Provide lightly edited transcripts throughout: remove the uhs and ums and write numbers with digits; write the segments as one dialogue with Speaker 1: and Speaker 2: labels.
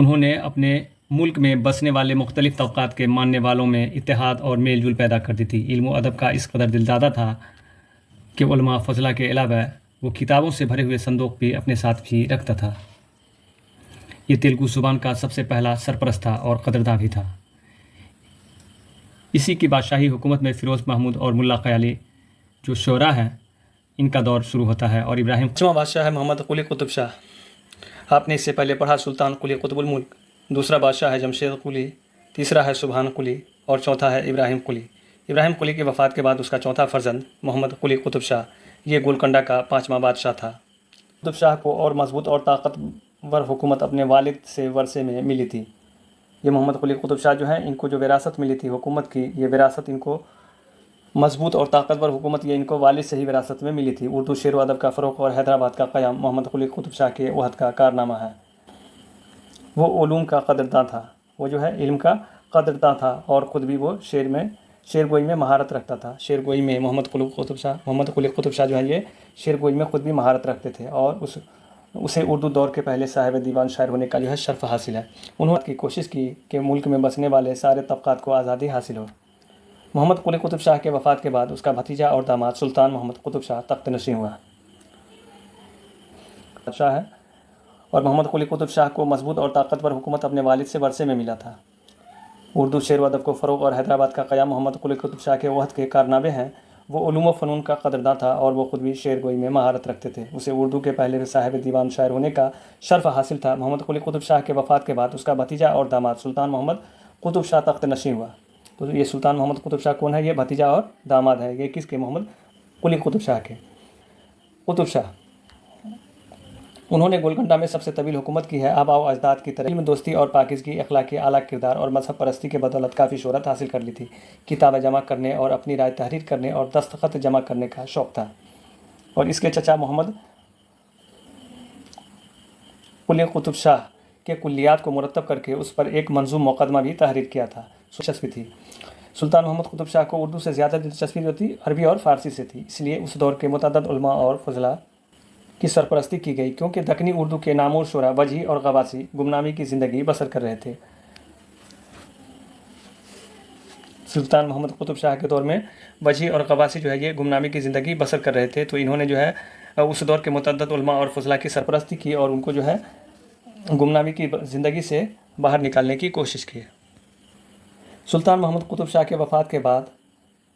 Speaker 1: انہوں نے اپنے ملک میں بسنے والے مختلف طبقات کے ماننے والوں میں اتحاد اور میل جول پیدا کر دی تھی۔ علم و ادب کا اس قدر دلدادہ تھا کہ علماء فضلہ کے علاوہ وہ کتابوں سے بھرے ہوئے صندوق بھی اپنے ساتھ بھی رکھتا تھا۔ یہ تیلگو زبان کا سب سے پہلا سرپرست تھا اور قدرداں بھی تھا۔ اسی کی بادشاہی حکومت میں فیروز محمود اور ملا خیالی جو شعراء ہیں ان کا دور شروع ہوتا ہے، اور ابراہیم
Speaker 2: پانچواں بادشاہ ہے محمد قلی قطب شاہ۔ آپ نے اس سے پہلے پڑھا سلطان قلی قطب الملک۔ دوسرا بادشاہ ہے جمشید قلی، تیسرا ہے سبحان قلی اور چوتھا ہے ابراہیم قلی۔ ابراہیم قلی کی وفات کے بعد اس کا چوتھا فرزند محمد قلی قطب شاہ، یہ گولکنڈہ کا پانچواں بادشاہ تھا۔ قطب شاہ کو اور مضبوط اور طاقتور حکومت اپنے والد سے ورثے میں ملی تھی۔ یہ محمد قلی قطب شاہ جو ہیں ان کو جو وراثت ملی تھی حکومت کی، یہ وراثت ان کو مضبوط اور طاقتور حکومت یہ ان کو والد سے ہی وراثت میں ملی تھی۔ اردو شعر و ادب کا فروغ اور حیدرآباد کا قیام محمد قلی قطب شاہ کے عہد کا کارنامہ ہے۔ وہ علوم کا قدرداں تھا، وہ جو ہے علم کا قدرداں تھا اور خود بھی وہ شعر گوئی میں مہارت رکھتا تھا۔ شعر گوئی میں محمد قلی قطب شاہ جو ہے یہ شعر گوئی میں خود بھی مہارت رکھتے تھے اور اسے اردو دور کے پہلے صاحب دیوان شاعر ہونے کا جو ہے شرف حاصل ہے۔ انہوں نے کوشش کی کہ ملک میں بسنے والے سارے طبقات کو آزادی حاصل ہو۔ محمد قلی قطب شاہ کے وفات کے بعد اس کا بھتیجا اور داماد سلطان محمد قطب شاہ تخت نشین ہوا شاہ ہے، اور محمد قلی قطب شاہ کو مضبوط اور طاقتور حکومت اپنے والد سے ورثے میں ملا تھا۔ اردو شعر و ادب کو فروغ اور حیدرآباد کا قیام محمد قلی قطب شاہ کے عہد کے کارنامے ہیں۔ وہ علوم و فنون کا قدرداں تھا اور وہ خود بھی شعر گوئی میں مہارت رکھتے تھے۔ اسے اردو کے پہلے صاحب دیوان شاعر ہونے کا شرف حاصل تھا۔ محمد قلی قطب شاہ کے وفات کے بعد اس کا بھتیجا اور داماد سلطان محمد قطب شاہ تخت نشین ہوا۔ تو یہ سلطان محمد قطب شاہ کون ہے؟ یہ بھتیجا اور داماد ہے۔ یہ کس کے؟ محمد قلی قطب شاہ کے۔ قطب شاہ انہوں نے گولکنڈہ میں سب سے طویل حکومت کی ہے۔ آباء و اجداد کی طرح علم، دوستی اور پاکیزگی، اخلاقی اعلیٰ کردار اور مذہب پرستی کے بدولت کافی شہرت حاصل کر لی تھی۔ کتابیں جمع کرنے اور اپنی رائے تحریر کرنے اور دستخط جمع کرنے کا شوق تھا، اور اس کے چچا محمد قلی قطب شاہ کے کلیات کو مرتب کر کے اس پر ایک منظوم مقدمہ بھی تحریر کیا تھا۔ دلچسپی تھی سلطان محمد قطب شاہ کو اردو سے زیادہ دلچسپی جو تھی عربی اور فارسی سے تھی، اس لیے اس دور کے متعدد علماء اور فضلاء کی سرپرستی کی گئی، کیونکہ دکنی اردو کے نامور شعراء وجیح اور غواصی گمنامی کی زندگی بسر کر رہے تھے۔ سلطان محمد قطب شاہ کے دور میں وجیح اور غواصی جو ہے یہ گمنامی کی زندگی بسر کر رہے تھے، تو انہوں نے جو ہے اس دور کے متعدد علماء اور فضلاء کی سرپرستی کی اور ان کو جو ہے گمنامی کی زندگی سے باہر نکالنے کی کوشش کی۔ سلطان محمد قطب شاہ کے وفات کے بعد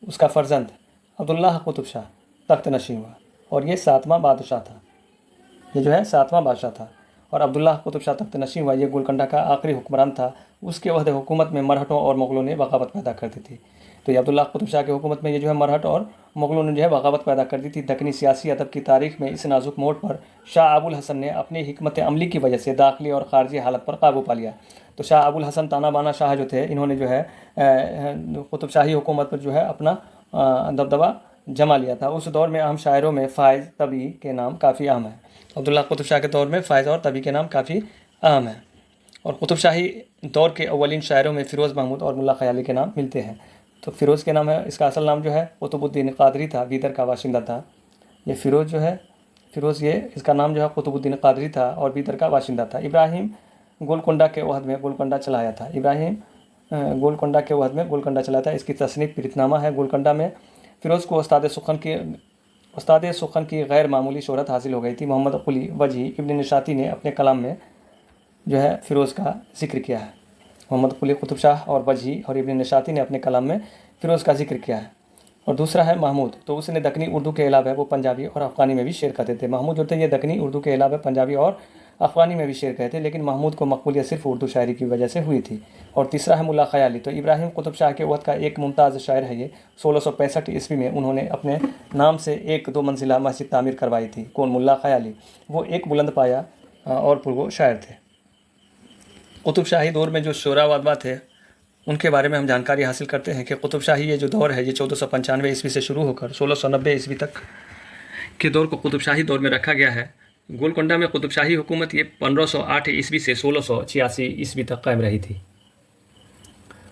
Speaker 2: اس کا فرزند عبداللہ قطب شاہ تخت نشین ہوا، اور یہ ساتواں بادشاہ تھا۔ یہ جو ہے ساتواں بادشاہ تھا، اور عبداللہ قطب شاہ تخت نشین ہوا۔ یہ گولکنڈہ کا آخری حکمران تھا۔ اس کے عہد حکومت میں مرہٹوں اور مغلوں نے بغاوت پیدا کر دی تھی۔ تو یہ عبداللہ قطب شاہ کی حکومت میں یہ جو ہے مرہٹ اور مغلوں نے جو ہے بغاوت پیدا کر دی تھی۔ دکنی سیاسی ادب کی تاریخ میں اس نازک موڑ پر شاہ ابو الحسن نے اپنی حکمت عملی کی وجہ سے داخلی اور خارجی حالت پر قابو پا لیا۔ تو شاہ ابو الحسن تانا بانا شاہ جو تھے، انہوں نے جو ہے قطب شاہی حکومت پر جو ہے اپنا دبدبہ جما لیا تھا۔ اس دور میں اہم شاعروں میں فائز طبی کے نام کافی اہم ہیں۔ عبداللہ قطب شاہ کے دور میں فائز اور طبی کے نام کافی اہم ہیں، اور قطب شاہی دور کے اولین شاعروں میں فیروز محمود اور ملا خیالی کے نام ملتے ہیں۔ تو فیروز کے نام ہے، اس کا اصل نام جو ہے قطب الدین قادری تھا، بیدر کا باشندہ تھا۔ یہ فیروز جو ہے اس کا نام جو ہے قطب الدین قادری تھا اور بیدر کا باشندہ تھا۔ ابراہیم گولکنڈہ کے عہد میں گولکنڈہ چلایا تھا۔ گولکنڈہ کے عہد میں گولکنڈہ چلایا تھا۔ اس کی تصنیف پریتنامہ ہے۔ گولکنڈہ میں فیروز کو استاد سخن کی غیر معمولی شہرت حاصل ہو گئی تھی۔ محمد قلی، وجیح، ابن نشاطی نے اپنے کلام میں جو ہے فیروز کا ذکر کیا ہے۔ محمد قلی قطب شاہ اور وجیح اور ابن نشاطی نے اپنے کلام میں فیروز کا ذکر کیا ہے۔ اور دوسرا ہے محمود، تو اس نے دکنی اردو کے علاوہ وہ پنجابی اور افغانی میں بھی شعر کرتے تھے۔ محمود جو تھے یہ دکنی اردو کے علاوہ پنجابی اور افغانی میں بھی شعر کہتے، لیکن محمود کو مقبولیت صرف اردو شاعری کی وجہ سے ہوئی تھی۔ اور تیسرا ہے ملا خیالی، تو ابراہیم قطب شاہ کے عہد کا ایک ممتاز شاعر ہے یہ۔ 1665 عیسوی میں انہوں نے اپنے نام سے ایک 2 منزلہ مسجد تعمیر کروائی تھی۔ کون؟ ملا خیالی۔ وہ ایک بلند پایا اور پرگو شاعر تھے۔ قطب شاہی دور میں جو شعراء و ادباء تھے ان کے بارے میں ہم جانکاری حاصل کرتے ہیں کہ قطب شاہی یہ جو دور ہے یہ 1495 عیسوی سے شروع ہو کر 1690 عیسوی تک کے دور کو قطب شاہی دور میں رکھا گیا ہے۔ گولکنڈہ میں قطب شاہی حکومت یہ 1508 عیسوی سے 1686 عیسوی تک قائم رہی تھی،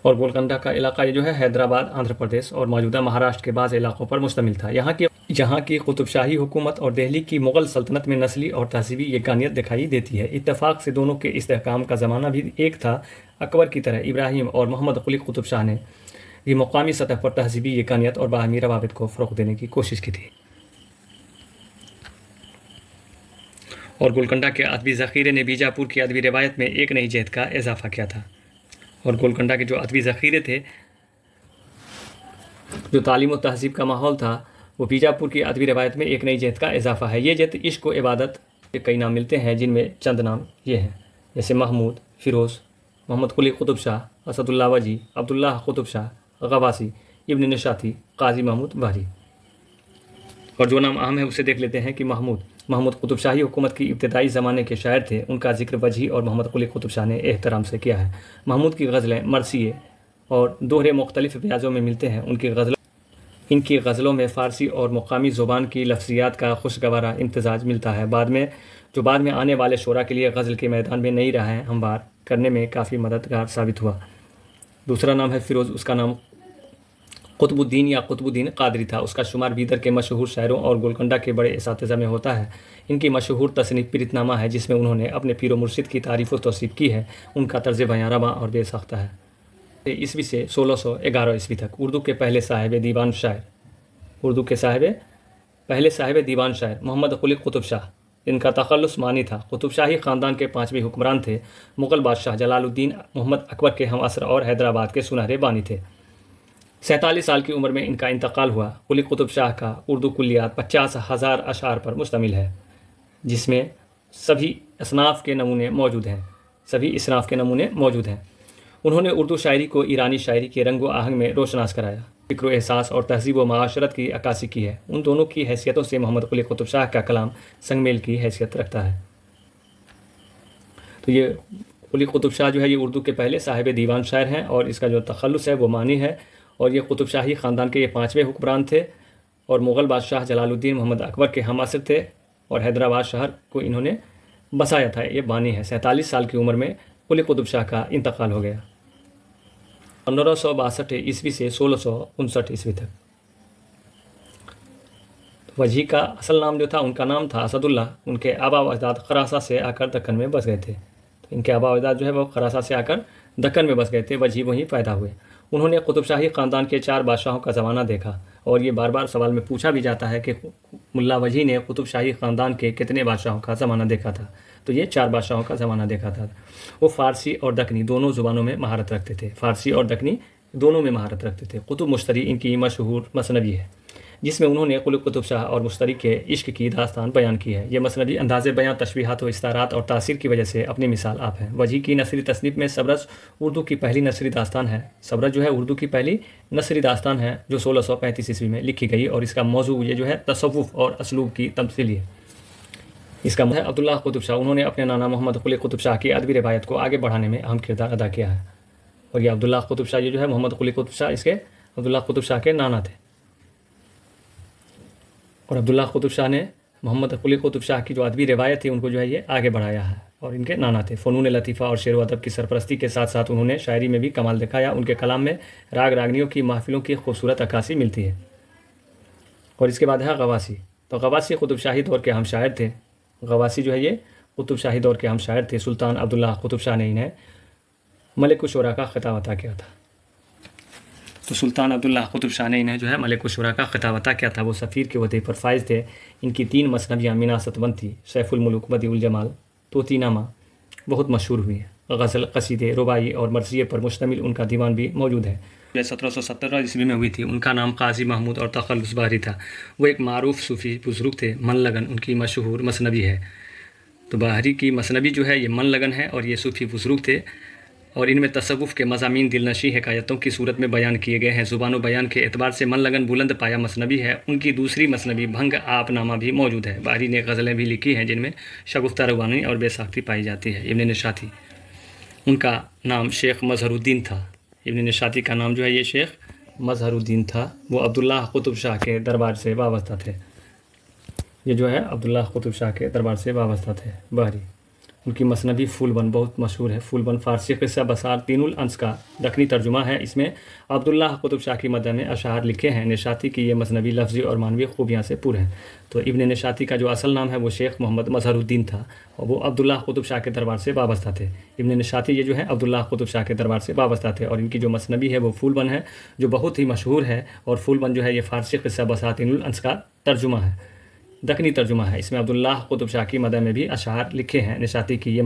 Speaker 2: اور گولکنڈہ کا علاقہ یہ جو ہے حیدرآباد، آندھرا پردیش اور موجودہ مہاراشٹر کے بعض علاقوں پر مشتمل تھا۔ یہاں کی
Speaker 1: یہاں کی قطب شاہی حکومت اور دہلی کی مغل سلطنت میں نسلی اور تہذیبی یکانیت دکھائی دیتی ہے۔ اتفاق سے دونوں کے استحکام کا زمانہ بھی ایک تھا۔ اکبر کی طرح ابراہیم اور محمد قلی قطب شاہ نے بھی مقامی سطح پر تہذیبی یکانیت اور باہمی روابط کو فروغ دینے کی کوشش کی تھی، اور گولکنڈہ کے ادبی ذخیرے نے بیجاپور کی ادبی روایت میں ایک نئی جہت کا اضافہ کیا تھا۔ اور گولکنڈہ کے جو ادبی ذخیرے تھے، جو تعلیم و تہذیب کا ماحول تھا، وہ بیجاپور کی ادبی روایت میں ایک نئی جہت کا اضافہ ہے۔ یہ جہت عشق و عبادت کے کئی نام ملتے ہیں، جن میں چند نام یہ ہیں، جیسے محمود، فیروز، محمد قلی قطب شاہ، اسد اللہ وجی، عبداللہ قطب شاہ، غواسی، ابن نشاطی، قاضی محمود بحری۔ اور جو نام اہم ہے اسے دیکھ لیتے ہیں کہ محمود قطب شاہی حکومت کی ابتدائی زمانے کے شاعر تھے۔ ان کا ذکر وجی اور محمد قلی قطب شاہ نے احترام سے کیا ہے۔ محمود کی غزلیں مرثیے اور دوہرے مختلف بیاضوں میں ملتے ہیں۔ ان کی غزلوں میں فارسی اور مقامی زبان کی لفظیات کا خوشگوارا امتزاج ملتا ہے، بعد میں آنے والے شعراء کے لیے غزل کے میدان میں نئی راہیں ہموار کرنے میں کافی مددگار ثابت ہوا۔ دوسرا نام ہے فیروز۔ اس کا نام قطب الدین یا قطب الدین قادری تھا۔ اس کا شمار بیدر کے مشہور شاعروں اور گولکنڈہ کے بڑے اساتذہ میں ہوتا ہے۔ ان کی مشہور تصنیف پریت نامہ ہے، جس میں انہوں نے اپنے پیر و مرشد کی تعریف و توصیف کی ہے۔ ان کا طرز بیاں رواں اور بے ساختہ ہے۔ عیسوی سے 1611 عیسوی تک اردو کے پہلے صاحب دیوان شاعر محمد قلی قطب شاہ، ان کا تخلص مانی تھا۔ قطب شاہی خاندان کے 5ویں حکمران تھے۔ مغل بادشاہ جلال الدین محمد اکبر کے ہم عصر اور حیدرآباد کے سنہرے بانی تھے۔ 47 سال کی عمر میں ان کا انتقال ہوا۔ قلی قطب شاہ کا اردو کلیات 50,000 اشعار پر مشتمل ہے، جس میں سبھی اصناف کے نمونے موجود ہیں۔ انہوں نے اردو شاعری کو ایرانی شاعری کے رنگ و آہنگ میں روشناس کرایا، فکر و احساس اور تہذیب و معاشرت کی عکاسی کی ہے۔ ان دونوں کی حیثیتوں سے محمد قلی قطب شاہ کا کلام سنگ میل کی حیثیت رکھتا ہے۔ تو یہ قلی قطب شاہ جو ہے یہ اردو کے پہلے صاحب دیوان شاعر ہیں، اور اس کا جو تخلص ہے وہ مانی ہے، اور یہ قطب شاہی خاندان کے یہ 5ویں حکمران تھے، اور مغل بادشاہ جلال الدین محمد اکبر کے ہم عصر تھے، اور حیدرآباد شہر کو انہوں نے بسایا تھا۔ یہ بانی ہے۔ 47 سال کی عمر میں قلی قطب شاہ کا انتقال ہو گیا، 1562 عیسوی سے 1659 عیسوی تک۔ وجی کا اصل نام جو تھا، ان کا نام تھا اسد اللہ۔ ان کے آبا و اجداد خراساں سے آ کر دکن میں بس گئے تھے۔ تو ان کے آبا و اجداد جو ہے وہ خراساں سے آ کر دکن میں بس گئے تھے، وجی وہیں پیدا ہوئے۔ انہوں نے قطب شاہی خاندان کے 4 بادشاہوں کا زمانہ دیکھا، اور یہ بار بار سوال میں پوچھا بھی جاتا ہے کہ ملا وجی نے قطب شاہی خاندان کے کتنے بادشاہوں کا زمانہ دیکھا تھا؟ تو یہ 4 بادشاہوں کا زمانہ دیکھا تھا۔ وہ فارسی اور دکنی دونوں زبانوں میں مہارت رکھتے تھے۔ قطب مشتری ان کی مشہور مثنوی ہے، جس میں انہوں نے قلی قطب شاہ اور مشتری کے عشق کی داستان بیان کی ہے۔ یہ مثنوی انداز بیاں، تشبیہات و استعارات اور تاثیر کی وجہ سے اپنی مثال آپ ہے۔ وجی کی نثری تصنیف میں سبرج اردو کی پہلی نثری داستان ہے۔ سبرج جو ہے اردو کی پہلی نثری داستان ہے، جو 1635 عیسوی میں لکھی گئی، اور اس کا موضوع یہ جو ہے تصوف اور اسلوب کی تمثیلی ہے۔ اس کا مطلب عبداللہ قطب شاہ، انہوں نے اپنے نانا محمد قلی قطب شاہ کی ادبی روایت کو آگے بڑھانے میں اہم کردار ادا کیا ہے۔ اور یہ عبداللہ قطب شاہ یہ جو ہے محمد قلی قطب شاہ اس کے عبداللہ قطب شاہ کے نانا تھے، اور عبداللہ قطب شاہ نے محمد قلی قطب شاہ کی جو ادبی روایت تھی ان کو جو ہے یہ آگے بڑھایا ہے، اور ان کے نانا تھے۔ فنون لطیفہ اور شعر و ادب کی سرپرستی کے ساتھ ساتھ انہوں نے شاعری میں بھی کمال دکھایا۔ ان کے کلام میں راگ راگنیوں کی محفلوں کی خوبصورت عکاسی ملتی ہے۔ اور اس کے بعد ہے غواسی۔ تو غواسی قطب شاہی دور کے ہم شاعر تھے۔ غواسی جو ہے یہ قطب شاہی دور کے ہم شاعر تھے۔ سلطان عبداللہ قطب شاہ نے انہیں ملک الشعراء کا خطاب عطا کیا تھا۔ تو سلطان عبداللہ قطب شاہ نے انہیں جو ہے ملک الشعراء کا خطاب عطا کیا تھا۔ وہ سفیر کے عہدے پر فائز تھے۔ ان کی 3 مثنویاں مناصت بند تھی۔ سیف الملوک، بدیع الجمال، طوطی نامہ بہت مشہور ہوئی ہے۔ غزل، قصیدے، رباعی اور مرثیے پر مشتمل ان کا دیوان بھی موجود ہے۔ 1717 عیسوی میں ہوئی تھی۔ ان کا نام قاضی محمود اور تخلص بحری تھا۔ وہ ایک معروف صوفی بزرگ تھے۔ من لگن ان کی مشہور مثنوی ہے۔ تو بحری کی مثنوی جو ہے یہ من لگن ہے، اور یہ صوفی بزرگ تھے، اور ان میں تصوف کے مضامین دل نشیں حکایتوں کی صورت میں بیان کیے گئے ہیں۔ زبان و بیان کے اعتبار سے من لگن بلند پایا مثنوی ہے۔ ان کی دوسری مثنوی بھنگ آپ نامہ بھی موجود ہے۔ بحری نے غزلیں بھی لکھی ہیں، جن میں شگفتہ روانی اور بے ساختی پائی جاتی ہے۔ ابن نشاطی، ان کا نام شیخ مظہر الدین تھا۔ ابن نشاطی کا نام جو ہے یہ شیخ مظہر الدین تھا۔ وہ عبداللہ قطب شاہ کے دربار سے وابستہ تھے۔ یہ جو ہے عبداللہ قطب شاہ کے دربار سے وابستہ تھے بحری۔ ان کی مثنوی فول بن بہت مشہور ہے. فول بن فارسی قصہ بساتین الانس کا دکنی ترجمہ ہے. اس میں عبداللہ قطب شاہ کی مدح میں اشعار لکھے ہیں. نشاطی کی یہ مثنوی لفظی اور معنوی خوبیاں سے پر ہے. تو ابن نشاطی کا جو اصل نام ہے وہ شیخ محمد مظہر الدین تھا اور وہ عبداللہ قطب شاہ کے دربار سے وابستہ تھے. ابن نشاطی یہ جو ہے عبداللہ قطب شاہ کے دربار سے وابستہ تھے اور ان کی جو مثنوی ہے وہ فول بن ہے جو بہت ہی مشہور ہے. اور فول بن جو ہے یہ فارسی قصہ بساتین الانس کا ترجمہ ہے، دکنی ترجمہ ہے. اس میں عبداللہ قطب شاہ کی مدح میں بھی اشعار لکھے ہیں. نشاطی کی یہ